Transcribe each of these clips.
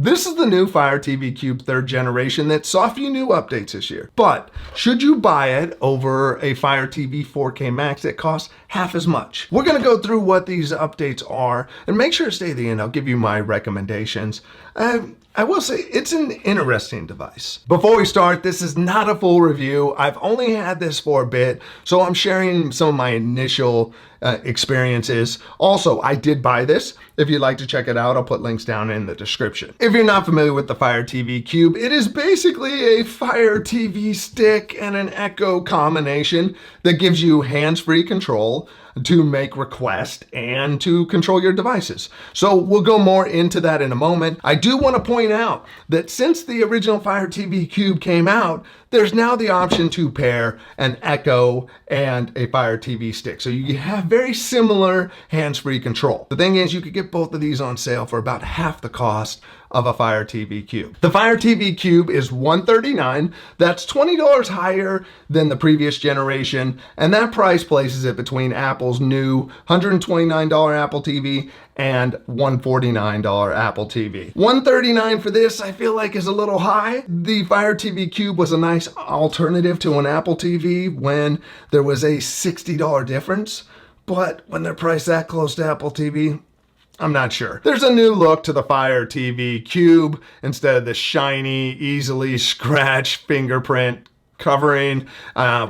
This is the new Fire TV Cube 3rd generation that saw a few new updates this year. But should you buy it over a Fire TV 4K Max that costs half as much? We're going to go through what these updates are and make sure to stay to the end. I'll give you my recommendations. I will say it's an interesting device. Before we start, this is not a full review. I've only had this for a bit, so I'm sharing some of my initial experiences. Also, I did buy this. If you'd like to check it out, I'll put links down in the description. If you're not familiar with the Fire TV Cube, it is basically a Fire TV stick and an Echo combination that gives you hands-free control to make requests and to control your devices. So we'll go more into that in a moment. I do want to point out that since the original Fire TV Cube came out, there's now the option to pair an Echo and a Fire TV stick. So you have very similar hands-free control. The thing is, you could get both of these on sale for about half the cost of a Fire TV Cube. The Fire TV Cube is $139. That's $20 higher than the previous generation, and that price places it between Apple's new $129 Apple TV and $149 Apple TV. $139 for this, I feel like, is a little high. The Fire TV Cube was a nice alternative to an Apple TV when there was a $60 difference, but when they're priced that close to Apple TV, I'm not sure. There's a new look to the Fire TV Cube. Instead of the shiny, easily scratched fingerprint covering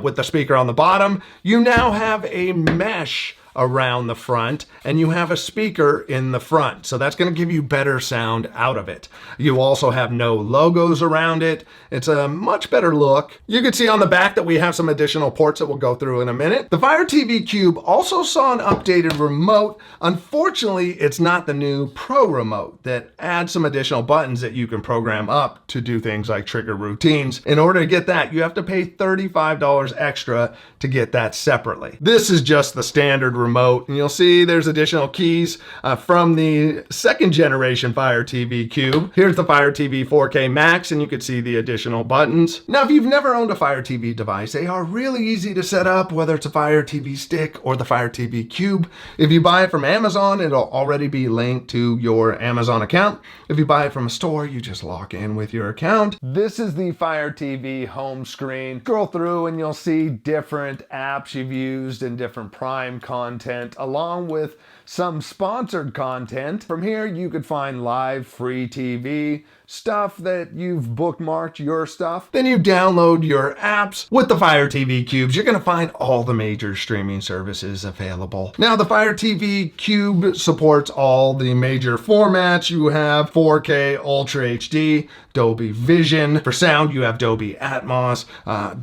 with the speaker on the bottom, you now have a mesh around the front and you have a speaker in the front. So that's going to give you better sound out of it. You also have no logos around it. It's a much better look. You can see on the back that we have some additional ports that we'll go through in a minute. The Fire TV Cube also saw an updated remote. Unfortunately, it's not the new Pro remote that adds some additional buttons that you can program up to do things like trigger routines. In order to get that, you have to pay $35 extra to get that separately. This is just the standard remote, and you'll see there's additional keys from the 2nd generation Fire TV Cube. Here's the Fire TV 4K Max, and you can see the additional buttons. Now, if you've never owned a Fire TV device, they are really easy to set up, whether it's a Fire TV stick or the Fire TV Cube. If you buy it from Amazon, it'll already be linked to your Amazon account. If you buy it from a store, you just log in with your account. This is the Fire TV home screen. Scroll through and you'll see different apps you've used and different Prime content, along with some sponsored content. From here, you could find live free TV, stuff that you've bookmarked your stuff. Then you download your apps. With the Fire TV Cubes, you're going to find all the major streaming services available. Now, the Fire TV Cube supports all the major formats. You have 4K, Ultra HD, Dolby Vision. For sound, you have Dolby Atmos,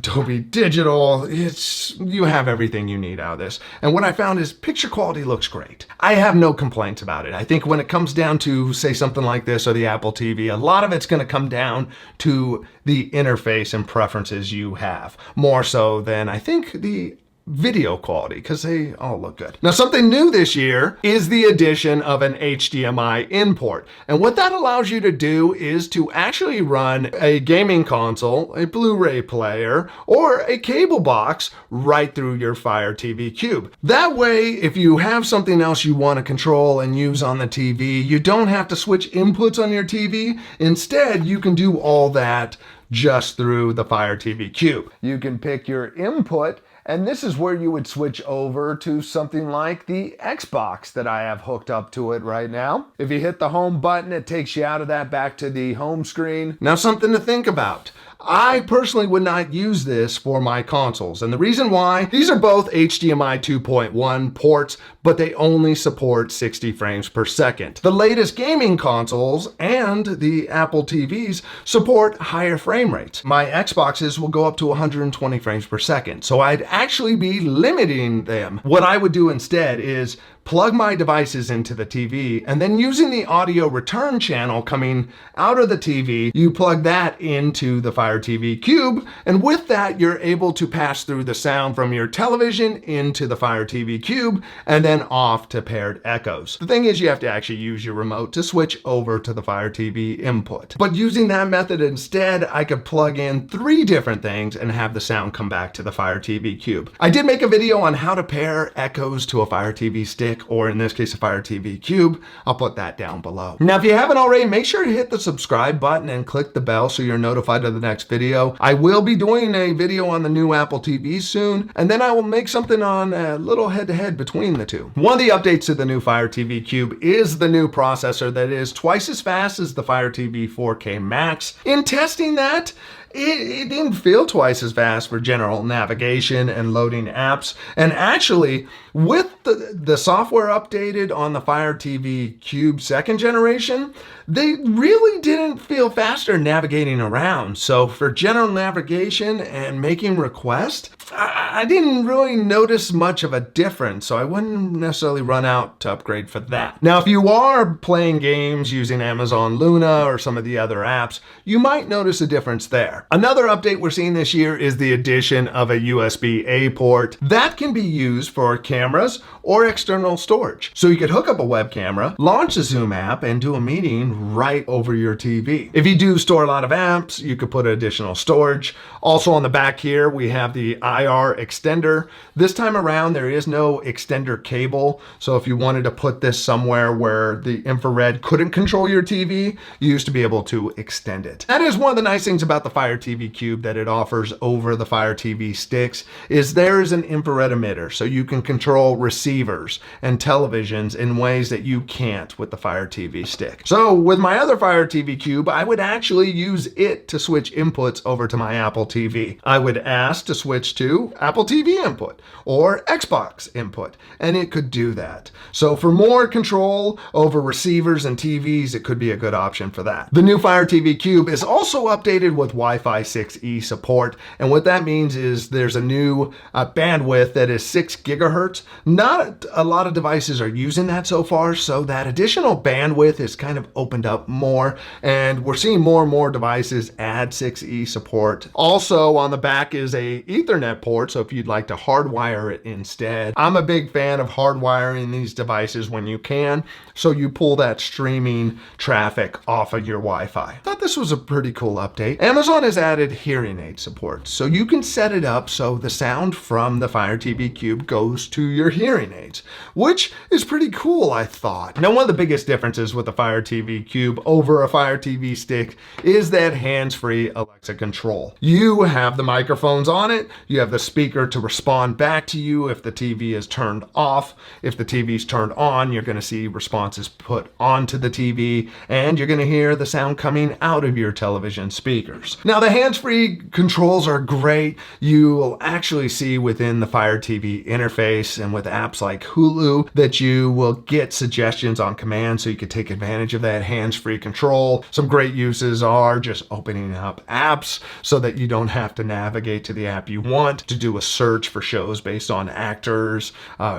Dolby Digital. You have everything you need out of this. And what I found is picture quality looks great. I have no complaints about it. I think when it comes down to, say, something like this or the Apple TV, a lot of it's going to come down to the interface and preferences you have, more so than I think the video quality, because they all look good. Now, something new this year is the addition of an HDMI In port. And what that allows you to do is to actually run a gaming console, a Blu-ray player, or a cable box right through your Fire TV Cube. That way, if you have something else you want to control and use on the TV, you don't have to switch inputs on your TV. Instead, you can do all that just through the Fire TV Cube. You can pick your input, and this is where you would switch over to something like the Xbox that I have hooked up to it right now. If you hit the home button, it takes you out of that back to the home screen. Now, something to think about. I personally would not use this for my consoles. And the reason why, these are both HDMI 2.1 ports, but they only support 60 frames per second. The latest gaming consoles and the Apple TVs support higher frame rates. My Xboxes will go up to 120 frames per second. So I'd actually be limiting them. What I would do instead is plug my devices into the TV, and then using the audio return channel coming out of the TV, you plug that into the Fire TV Cube, and with that, you're able to pass through the sound from your television into the Fire TV Cube, and then off to paired echoes. The thing is, you have to actually use your remote to switch over to the Fire TV input. But using that method instead, I could plug in 3 different things and have the sound come back to the Fire TV Cube. I did make a video on how to pair echoes to a Fire TV stick. stick, or in this case, a Fire TV Cube. I'll put that down below. Now, if you haven't already, make sure to hit the subscribe button and click the bell so you're notified of the next video. I will be doing a video on the new Apple TV soon, and then I will make something on a little head-to-head between the two. One of the updates to the new Fire TV Cube is the new processor that is twice as fast as the Fire TV 4K Max. In testing that, it didn't feel twice as fast for general navigation and loading apps. And actually, with the software updated on the Fire TV Cube 2nd generation, they really didn't feel faster navigating around. So for general navigation and making requests, I didn't really notice much of a difference, so I wouldn't necessarily run out to upgrade for that. Now, if you are playing games using Amazon Luna or some of the other apps, you might notice a difference there. Another update we're seeing this year is the addition of a USB-A port. That can be used for cameras or external storage. So you could hook up a web camera, launch a Zoom app, and do a meeting right over your TV. If you do store a lot of apps, you could put additional storage. Also on the back here, we have the IR extender. This time around, there is no extender cable. So if you wanted to put this somewhere where the infrared couldn't control your TV, you used to be able to extend it. That is one of the nice things about the Fire TV Cube that it offers over the Fire TV sticks, is there is an infrared emitter. So you can control receivers and televisions in ways that you can't with the Fire TV stick. So with my other Fire TV Cube, I would actually use it to switch inputs over to my Apple TV. I would ask to switch to Apple TV input or Xbox input, and it could do that. So for more control over receivers and TVs, it could be a good option for that. The new Fire TV Cube is also updated with Wi-Fi 6E support, and what that means is there's a new bandwidth that is 6 gigahertz. Not a lot of devices are using that so far, so that additional bandwidth is kind of opened up more, and we're seeing more and more devices add 6E support. Also on the back is a Ethernet port, so if you'd like to hardwire it instead. I'm a big fan of hardwiring these devices when you can, so you pull that streaming traffic off of your Wi-Fi. Thought this was a pretty cool update. Amazon has added hearing aid support, so you can set it up so the sound from the Fire TV Cube goes to your hearing aids, which is pretty cool, I thought. Now, one of the biggest differences with the Fire TV Cube over a Fire TV stick is that hands-free Alexa control. You have the microphones on it, you have the speaker to respond back to you if the TV is turned off. If the TV is turned on, you're going to see responses put onto the TV, and you're going to hear the sound coming out of your television speakers. Now, the hands-free controls are great. You will actually see within the Fire TV interface and with apps like Hulu that you will get suggestions on command, so you can take advantage of that hands-free control. Some great uses are just opening up apps so that you don't have to navigate to the app you want to do a search for shows based on actors,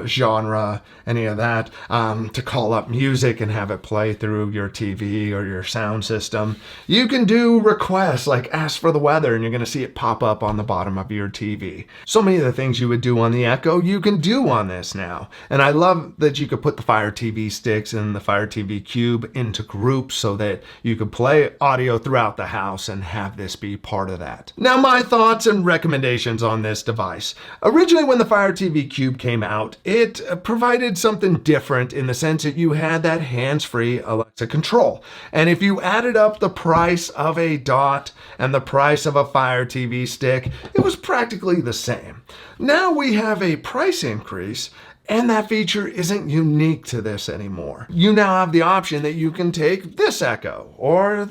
genre, any of that, to call up music and have it play through your TV or your sound system. You can do requests like ask for the weather, and you're going to see it pop up on the bottom of your TV. So many of the things you would do on the Echo, you can do on this now. And I love that you could put the Fire TV sticks and the Fire TV Cube into groups so that you could play audio throughout the house and have this be part of that. Now, my thoughts and recommendations on this device. Originally, when the Fire TV Cube came out, it provided something different in the sense that you had that hands-free Alexa control. And if you added up the price of a Dot and the price of a Fire TV stick, it was practically the same. Now we have a price increase, and that feature isn't unique to this anymore. You now have the option that you can take this Echo or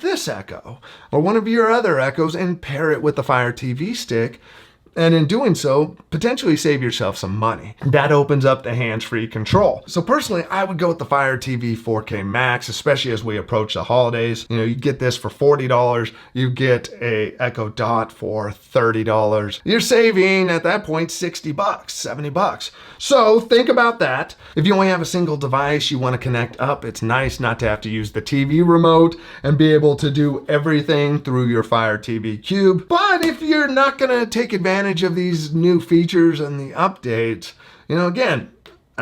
one of your other Echoes and pair it with the Fire TV stick, and in doing so, potentially save yourself some money. That opens up the hands-free control. So personally, I would go with the Fire TV 4K Max, especially as we approach the holidays. You know, you get this for $40, you get a Echo Dot for $30. You're saving at that point $60, $70. So think about that. If you only have a single device you want to connect up, it's nice not to have to use the TV remote and be able to do everything through your Fire TV Cube. But if you're not going to take advantage of these new features and the updates, you know, again,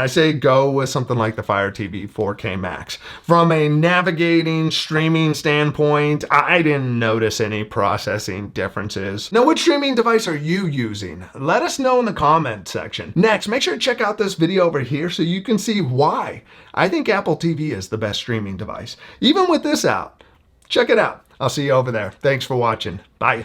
I say go with something like the Fire TV 4K Max. From a navigating, streaming standpoint, I didn't notice any processing differences. Now, which streaming device are you using? Let us know in the comment section. Next, make sure to check out this video over here so you can see why I think Apple TV is the best streaming device. Even with this out, check it out. I'll see you over there. Thanks for watching. Bye.